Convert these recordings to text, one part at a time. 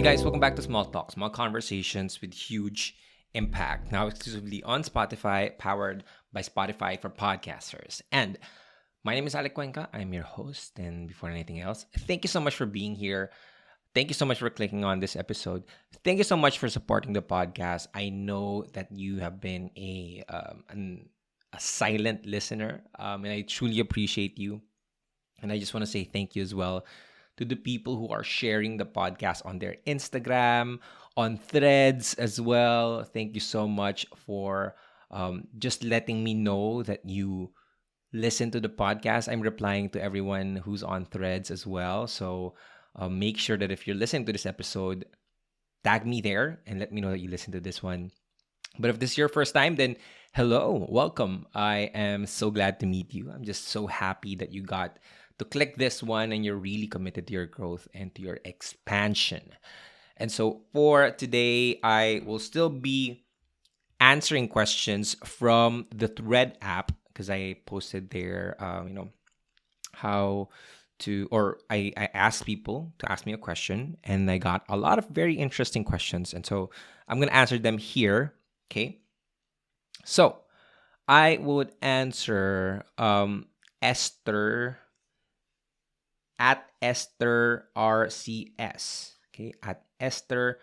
guys, welcome back to Small Talk, small conversations with huge impact. Now exclusively on Spotify, powered by Spotify for podcasters. And my name is Alec. I'm your host. And before anything else, thank you so much for being here. Thank you so much for clicking on this episode. Thank you so much for supporting the podcast. I know that you have been a silent listener, and I truly appreciate you. And I just want to say thank you as well to the people who are sharing the podcast on their Instagram, on threads as well. Thank you so much for just letting me know that you listen to the podcast. I'm replying to everyone who's on threads as well. So make sure that if you're listening to this episode, tag me there and let me know that you listen to this one. But if this is your first time, then hello, welcome. I am so glad to meet you. I'm just so happy that you got to click this one and you're really committed to your growth and to your expansion. And so for today, I will still be answering questions from the Thread app because I posted there, how to, or I asked people to ask me a question and I got a lot of very interesting questions. And so I'm going to answer them here. Okay. So I would answer Esther at Esther RCS. Okay, at Esther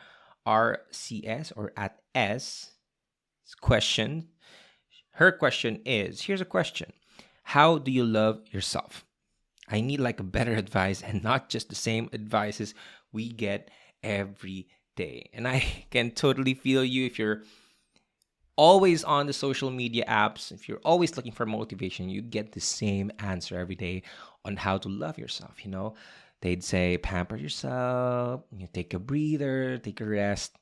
RCS or at S question. Her question is, here's a question. How do you love yourself? I need like a better advice and not just the same advices we get every day. And I can totally feel you if you're always on the social media apps, if you're always looking for motivation, you get the same answer every day on how to love yourself. They'd say pamper yourself, you take a breather, take a rest,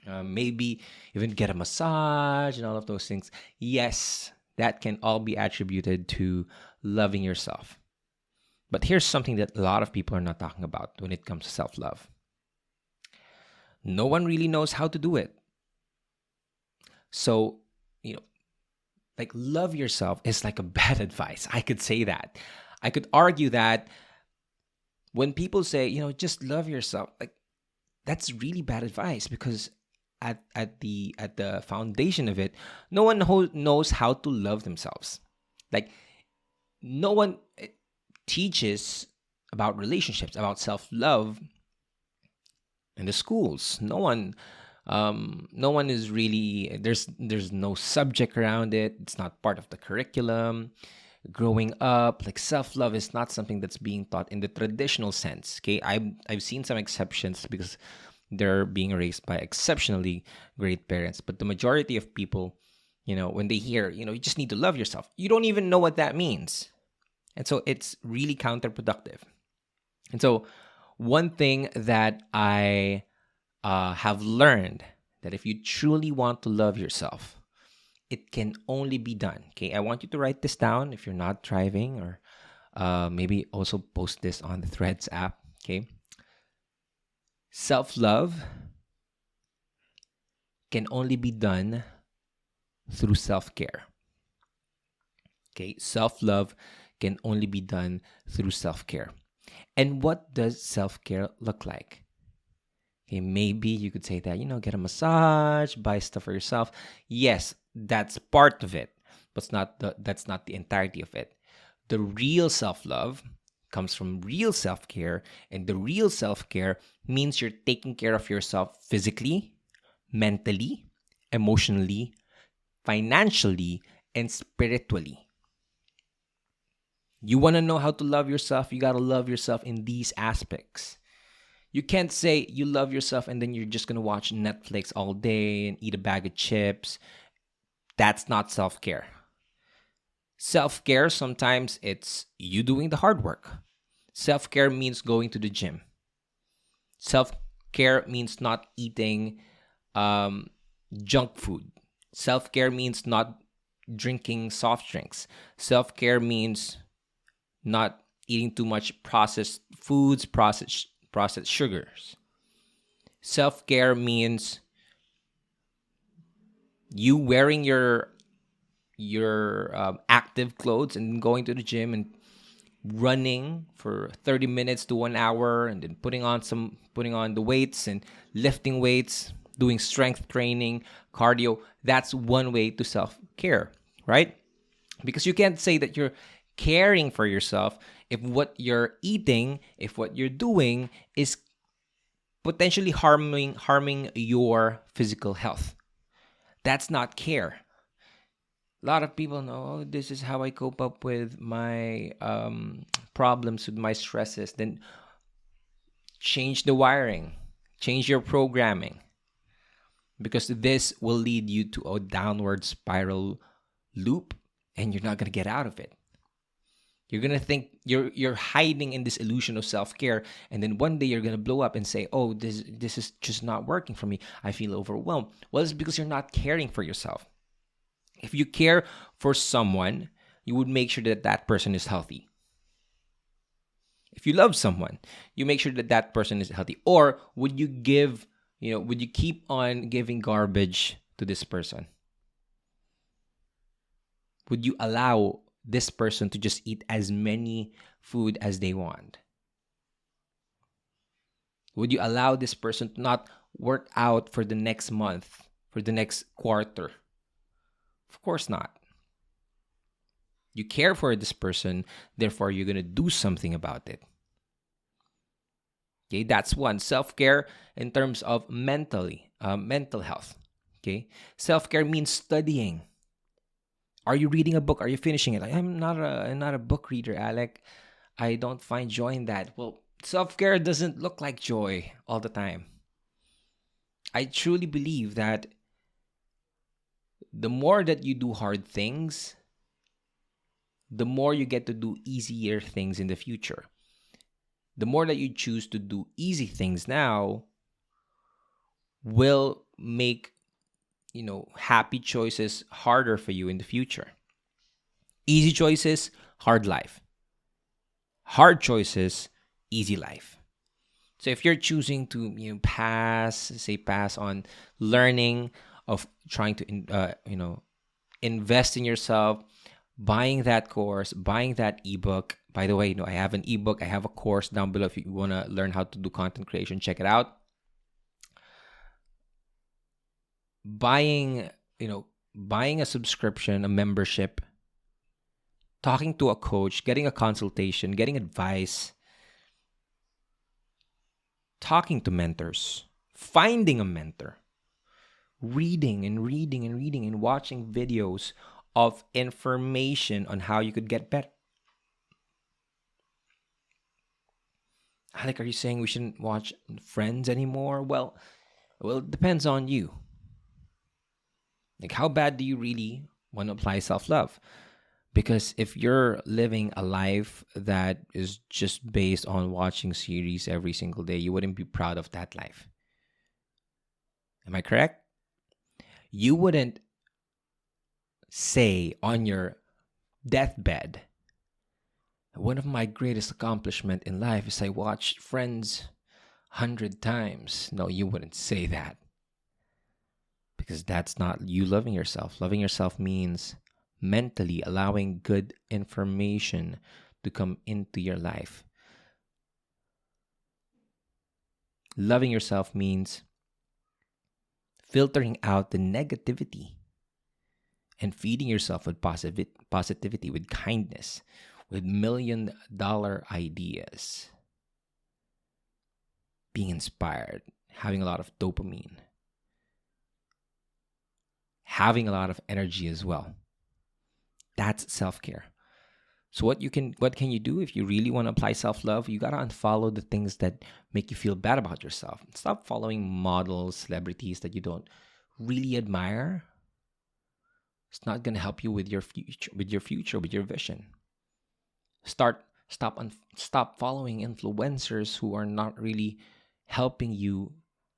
maybe even get a massage and all of those things. Yes, that can all be attributed to loving yourself. But here's something that a lot of people are not talking about when it comes to self-love. No one really knows how to do it. So, like love yourself is like a bad advice. I could say that. I could argue that when people say, just love yourself, like that's really bad advice because at the foundation of it, no one knows how to love themselves. Like no one teaches about relationships, about self-love in the schools. No one is really there's no subject around it. It's not part of the curriculum. Growing up, like self-love is not something that's being taught in the traditional sense. Okay, I've seen some exceptions because they're being raised by exceptionally great parents, but the majority of people, when they hear, you just need to love yourself, you don't even know what that means. And so it's really counterproductive. And so one thing that I have learned, that if you truly want to love yourself, it can only be done. Okay, I want you to write this down if you're not driving, or maybe also post this on the Threads app. Okay, self-love can only be done through self-care. Okay, self-love can only be done through self-care. And what does self-care look like? Okay, maybe you could say that, get a massage, buy stuff for yourself. Yes, that's part of it, but that's not the entirety of it. The real self-love comes from real self-care, and the real self-care means you're taking care of yourself physically, mentally, emotionally, financially, and spiritually. You want to know how to love yourself, you got to love yourself in these aspects. You can't say you love yourself and then you're just going to watch Netflix all day and eat a bag of chips. That's not self-care. Self-care, sometimes it's you doing the hard work. Self-care means going to the gym. Self-care means not eating junk food. Self-care means not drinking soft drinks. Self-care means not eating too much processed foods, processed sugars. Self-care means you wearing your active clothes and going to the gym and running for 30 minutes to 1 hour, and then putting on the weights and lifting weights, doing strength training, cardio. That's one way to self-care, right? Because you can't say that you're caring for yourself if what you're eating, if what you're doing is potentially harming your physical health. That's not care. A lot of people know, "Oh, this is how I cope up with my problems, with my stresses." Then change the wiring, change your programming, because this will lead you to a downward spiral loop, and you're not gonna get out of it. You're gonna think you're hiding in this illusion of self-care, and then one day you're gonna blow up and say, "Oh, this is just not working for me. I feel overwhelmed." Well, it's because you're not caring for yourself. If you care for someone, you would make sure that that person is healthy. If you love someone, you make sure that that person is healthy. Or would you would you keep on giving garbage to this person? Would you allow this person to just eat as many food as they want? Would you allow this person to not work out for the next month, for the next quarter? Of course not. You care for this person, therefore you're going to do something about it. Okay, that's one. Self-care in terms of mental health. Okay, self-care means studying. Are you reading a book? Are you finishing it? I'm not a book reader, Alec. I don't find joy in that. Well, self-care doesn't look like joy all the time. I truly believe that the more that you do hard things, the more you get to do easier things in the future. The more that you choose to do easy things now will make, happy choices harder for you in the future. Easy choices, hard life. Hard choices, easy life. So if you're choosing to pass on learning, of trying to invest in yourself, buying that course, buying that ebook. By the way, I have an ebook, I have a course down below. If you want to learn how to do content creation, check it out. Buying, buying a subscription, a membership, talking to a coach, getting a consultation, getting advice, talking to mentors, finding a mentor, reading and reading and reading and watching videos of information on how you could get better. Alec, are you saying we shouldn't watch Friends anymore? Well, it depends on you. Like, how bad do you really want to apply self-love? Because if you're living a life that is just based on watching series every single day, you wouldn't be proud of that life. Am I correct? You wouldn't say on your deathbed, "One of my greatest accomplishment in life is I watched Friends 100 times." No, you wouldn't say that. Because that's not you loving yourself. Loving yourself means mentally allowing good information to come into your life. Loving yourself means filtering out the negativity and feeding yourself with positivity, with kindness, with $1,000,000 ideas. Being inspired, having a lot of dopamine, having a lot of energy as well. That's self-care. So what can you do if you really want to apply self-love? You got to unfollow the things that make you feel bad about yourself. Stop following models, celebrities that you don't really admire. It's not going to help you with your future, with your vision. Stop following influencers who are not really helping you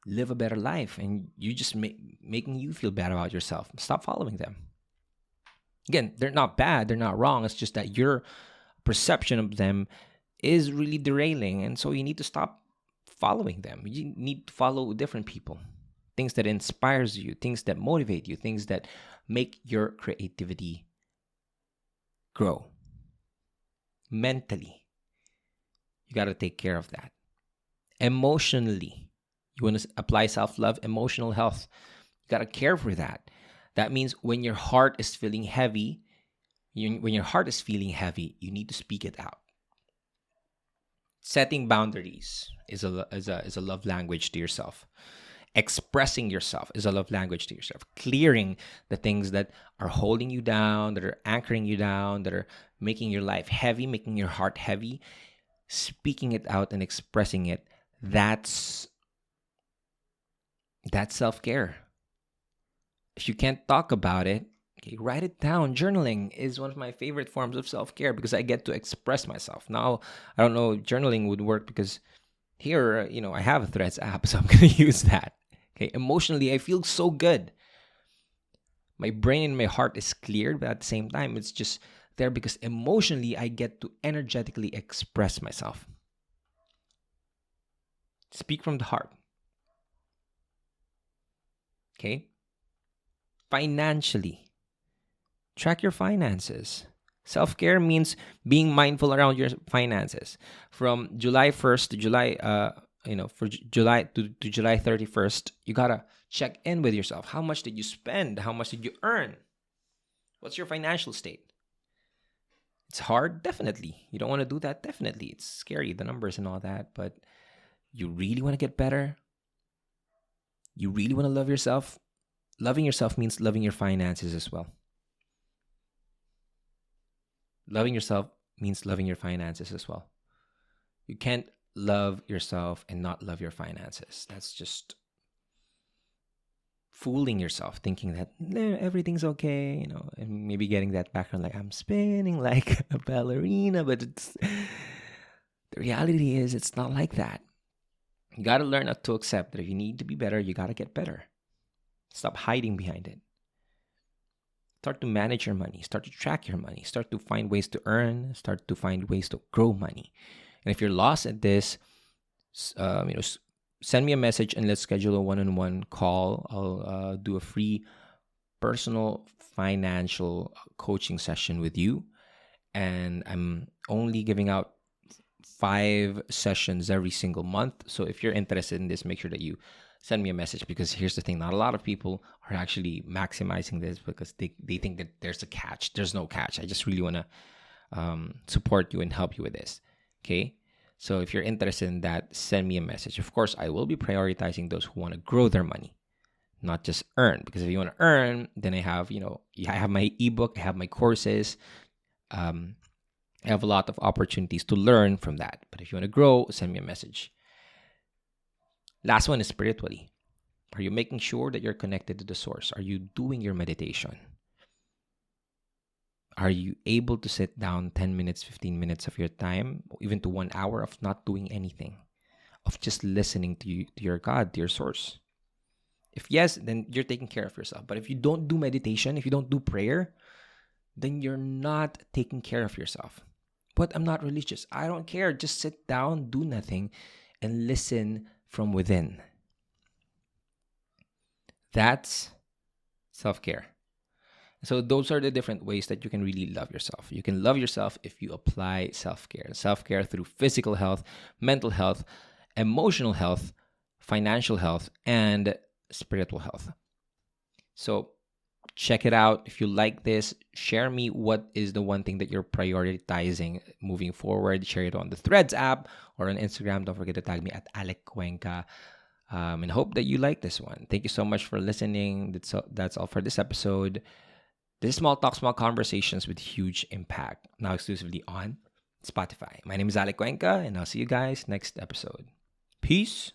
live a better life, and you just making you feel bad about yourself. Stop following them. Again, they're not bad, they're not wrong. It's just that your perception of them is really derailing, and so you need to stop following them. You need to follow different people, things that inspires you, things that motivate you, things that make your creativity grow. mentally, you got to take care of that. Emotionally, you want to apply self-love, emotional health. You got to care for that. That means when your heart is feeling heavy, when your heart is feeling heavy, you need to speak it out. Setting boundaries is a love language to yourself. Expressing yourself is a love language to yourself. Clearing the things that are holding you down, that are anchoring you down, that are making your life heavy, making your heart heavy. Speaking it out and expressing it, that's self-care. If you can't talk about it, okay, write it down. Journaling is one of my favorite forms of self-care because I get to express myself. Now, I don't know if journaling would work because here, I have a Threads app, so I'm going to use that. Okay, emotionally, I feel so good. My brain and my heart is cleared, but at the same time, it's just there because emotionally, I get to energetically express myself. Speak from the heart. Okay? Financially, track your finances. Self-care means being mindful around your finances. From July 1st to July to July 31st, you gotta check in with yourself. How much did you spend? How much did you earn? What's your financial state? It's hard, definitely. You don't want to do that, definitely. It's scary, the numbers and all that, but you really want to get better? You really want to love yourself? Loving yourself means loving your finances as well. Loving yourself means loving your finances as well. You can't love yourself and not love your finances. That's just fooling yourself, thinking that everything's okay, and maybe getting that background like I'm spinning like a ballerina, but the reality is it's not like that. You got to learn how to accept that if you need to be better, you got to get better. Stop hiding behind it. Start to manage your money. Start to track your money. Start to find ways to earn. Start to find ways to grow money. And if you're lost at this, send me a message and let's schedule a one-on-one call. I'll do a free personal financial coaching session with you. And I'm only giving out 5 sessions every single month. So if you're interested in this, make sure that you send me a message, because here's the thing, not a lot of people are actually maximizing this because they think that there's a catch. There's no catch. I just really want to support you and help you with this. Okay? So if you're interested in that, send me a message. Of course, I will be prioritizing those who want to grow their money, not just earn. Because if you want to earn, then I have my ebook, I have my courses. I have a lot of opportunities to learn from that. But if you want to grow, send me a message. Last one is spiritually. Are you making sure that you're connected to the source? Are you doing your meditation? Are you able to sit down 10 minutes, 15 minutes of your time, even to 1 hour of not doing anything, of just listening to your God, to your source? If yes, then you're taking care of yourself. But if you don't do meditation, if you don't do prayer, then you're not taking care of yourself. But I'm not religious. I don't care. Just sit down, do nothing, and listen from within. That's self-care. So those are the different ways that you can really love yourself. You can love yourself if you apply self-care. Self-care through physical health, mental health, emotional health, financial health, and spiritual health. So check it out. If you like this, share me what is the one thing that you're prioritizing moving forward. Share it on the Threads app or on Instagram. Don't forget to tag me at Alec. And hope that you like this one. Thank you so much for listening. That's all for this episode. This is Small Talk, Small Conversations with huge impact. Now exclusively on Spotify. My name is Alec, and I'll see you guys next episode. Peace.